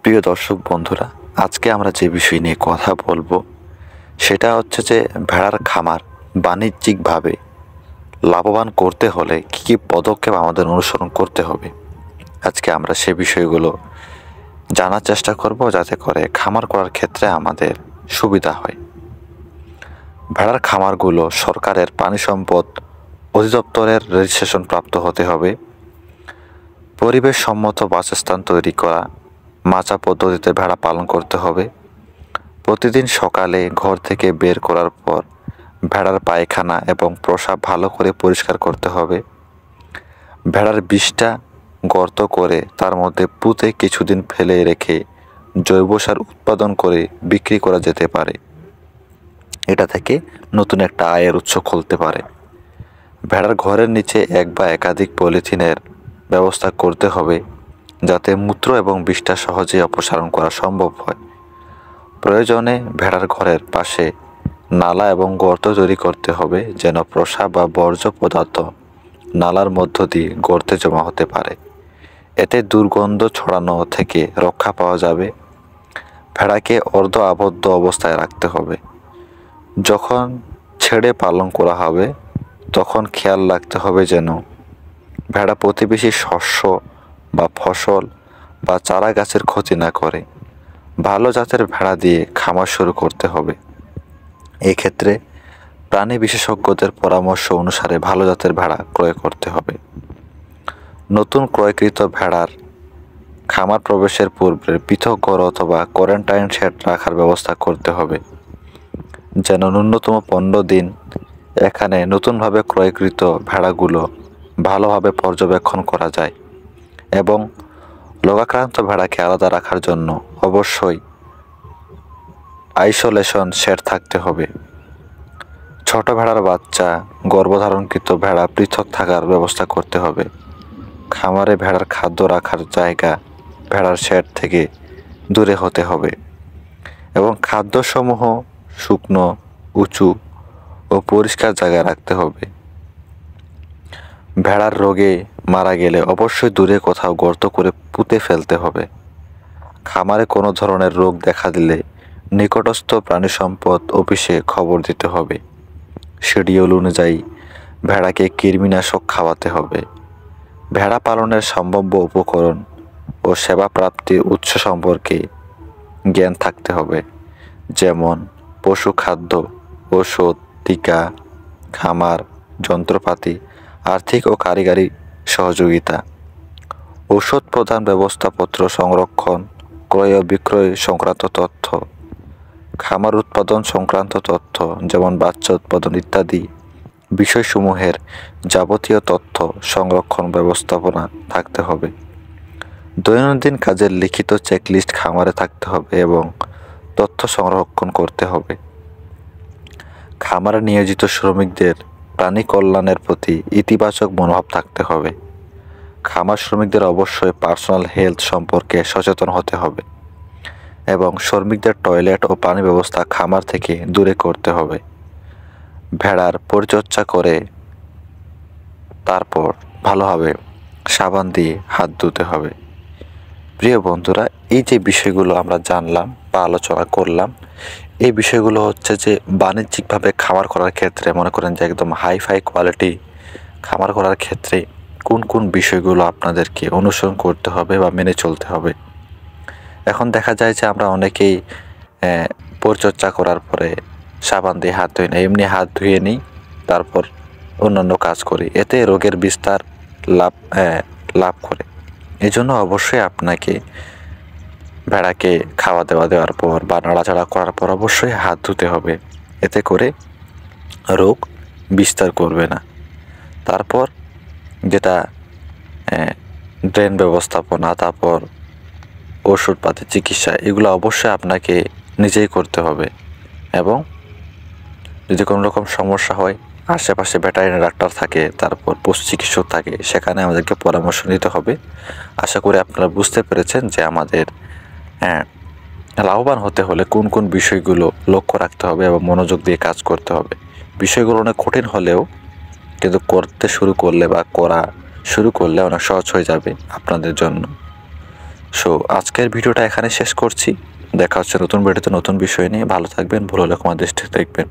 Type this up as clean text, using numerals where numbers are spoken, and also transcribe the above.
প্রিয় দর্শক বন্ধুরা, আজকে আমরা যে বিষয় নিয়ে কথা বলবো সেটা হচ্ছে যে ভেড়ার খামার বাণিজ্যিকভাবে লাভবান করতে হলে কী কী পদক্ষেপ আমাদের অনুসরণ করতে হবে। আজকে আমরা সে বিষয়গুলো জানার চেষ্টা করব, যাতে করে খামার করার ক্ষেত্রে আমাদের সুবিধা হয়। ভেড়ার খামারগুলো সরকারের প্রাণী সম্পদ অধিদপ্তরের রেজিস্ট্রেশন প্রাপ্ত হতে হবে। পরিবেশ সম্মত বাসস্থান তৈরি করা, মাচা পদ্ধতিতে ভেড়া পালন করতে হবে। প্রতিদিন সকালে ঘর থেকে বের করার পর ভেড়ার পায়খানা এবং প্রস্রাব ভালো করে পরিষ্কার করতে হবে। ভেড়ার বিষটা গর্ত করে তার মধ্যে পুঁতে কিছুদিন ফেলে রেখে জৈব সার উৎপাদন করে বিক্রি করা যেতে পারে। এটা থেকে নতুন একটা আয়ের উৎস খুলতে পারে। ভেড়ার ঘরের নিচে এক বা একাধিক পলিথিনের ব্যবস্থা করতে হবে, যাতে মূত্র এবং বিষটা সহজেই অপসারণ করা সম্ভব হয়। প্রয়োজনে ভেড়ার ঘরের পাশে নালা এবং গর্ত তৈরি করতে হবে, যেন প্রস্রাব বা বর্জ্য পদার্থ নালার মধ্য দিয়ে গর্তে জমা হতে পারে। এতে দুর্গন্ধ ছড়ানো থেকে রক্ষা পাওয়া যাবে। ভেড়াকে অর্ধ আবদ্ধ অবস্থায় রাখতে হবে। যখন ছেড়ে পালন করা হবে তখন খেয়াল রাখতে হবে যেন ভেড়া প্রতিবেশী শস্য বা ফসল বা চারা গাছের ক্ষতি না করে। ভালো জাতের ভেড়া দিয়ে খামার শুরু করতে হবে। এক্ষেত্রে প্রাণী বিশেষজ্ঞদের পরামর্শ অনুসারে ভালো জাতের ভেড়া ক্রয় করতে হবে। নতুন ক্রয়কৃত ভেড়ার খামার প্রবেশের পূর্বে পৃথক ঘর অথবা কোয়ারেন্টাইন শেড রাখার ব্যবস্থা করতে হবে, যেন ন্যূনতম 15 দিন এখানে নতুনভাবে ক্রয়কৃত ভেড়াগুলো ভালোভাবে পর্যবেক্ষণ করা যায়। এবং রোগাক্রান্ত ভেড়াকে আলাদা রাখার জন্য অবশ্যই আইসোলেশন শেড থাকতে হবে। ছোট ভেড়ার বাচ্চা, গর্ভধারণকৃত ভেড়া পৃথক থাকার ব্যবস্থা করতে হবে। খামারে ভেড়ার খাদ্য রাখার জায়গা ভেড়ার শেড থেকে দূরে হতে হবে এবং খাদ্যসমূহ শুকনো, উঁচু ও পরিষ্কার জায়গায় রাখতে হবে। ভেড়ার রোগে মারা গেলে অবশ্যই দূরে কোথাও গর্ত করে পুঁতে ফেলতে হবে। খামারে কোনো ধরনের রোগ দেখা দিলে নিকটস্থ প্রাণী সম্পদ অফিসে খবর দিতে হবে। শিডিউল অনুযায়ী ভেড়াকে কৃমিনাশক খাওয়াতে হবে। ভেড়া পালনের সম্ভাব্য উপকরণ ও সেবা প্রাপ্তির উৎস সম্পর্কে জ্ঞান থাকতে হবে, যেমন পশু খাদ্য, ওষুধ, টিকা, খামার যন্ত্রপাতি, আর্থিক ও কারিগরি সহযোগিতা, ঔষধ প্রদান ব্যবস্থাপত্র, সংরক্ষণ, ক্রয় ও বিক্রয় সংক্রান্ত তথ্য, খামার উৎপাদন সংক্রান্ত তথ্য যেমন বাচ্চা উৎপাদন ইত্যাদি বিষয়সমূহের যাবতীয় তথ্য সংরক্ষণ ব্যবস্থাপনা থাকতে হবে। দৈনন্দিন কাজের লিখিত চেকলিস্ট খামারে থাকতে হবে এবং তথ্য সংরক্ষণ করতে হবে। খামারে নিয়োজিত শ্রমিকদের প্রাণী কল্যাণের প্রতি ইতিবাচক মনোভাব থাকতে হবে। খামার শ্রমিকদের অবশ্যই পার্সোনাল হেলথ সম্পর্কে সচেতন হতে হবে এবং শ্রমিকদের টয়লেট ও পানি ব্যবস্থা খামার থেকে দূরে করতে হবে। ভেড়ার পরিচর্যা করে তারপর ভালোভাবে সাবান দিয়ে হাত ধুতে হবে। প্রিয় বন্ধুরা, এই যে বিষয়গুলো আমরা জানলাম বা আলোচনা করলাম, এই বিষয়গুলো হচ্ছে যে বাণিজ্যিকভাবে খামার করার ক্ষেত্রে মনে করেন যে একদম হাই কোয়ালিটি খামার করার ক্ষেত্রে কোন কোন বিষয়গুলো আপনাদেরকে অনুসরণ করতে হবে বা মেনে চলতে হবে। এখন দেখা যায় যে আমরা অনেকেই পরিচর্যা করার পরে সাবান দিয়ে হাত ধুই না, এমনি হাত ধুয়ে নিই, তারপর অন্যান্য কাজ করি, এতে রোগের বিস্তার লাভ করে। এজন্য অবশ্যই আপনাকে ভেড়াকে খাওয়া দেওয়ার পর বা নাড়াচাড়া করার পর অবশ্যই হাত ধুতে হবে, এতে করে রোগ বিস্তার করবে না। তারপর যেটা ড্রেন ব্যবস্থাপনা, তারপর ওষুধপাতি, চিকিৎসা, এগুলো অবশ্যই আপনাকে নিজেই করতে হবে। এবং যদি কোনো রকম সমস্যা হয় আশেপাশে ভেটেরিনারি ডাক্তার থাকে, তারপর পশু চিকিৎসক থাকে, সেখানে আমাদেরকে পরামর্শ নিতে হবে। আশা করি আপনারা বুঝতে পেরেছেন যে আমাদের লাভবান হতে হলে কোন কোন বিষয়গুলো লক্ষ্য রাখতে হবে এবং মনোযোগ দিয়ে কাজ করতে হবে। বিষয়গুলো অনেক কঠিন হলেও কিন্তু করা শুরু করলে অনেক সহজ হয়ে যাবে আপনাদের জন্য। সো আজকের ভিডিওটা এখানে শেষ করছি। দেখা হচ্ছে নতুন ভিডিওতে নতুন বিষয় নিয়ে। ভালো থাকবেন, ভুল হলে ক্ষমা দৃষ্টিতে দেখবেন।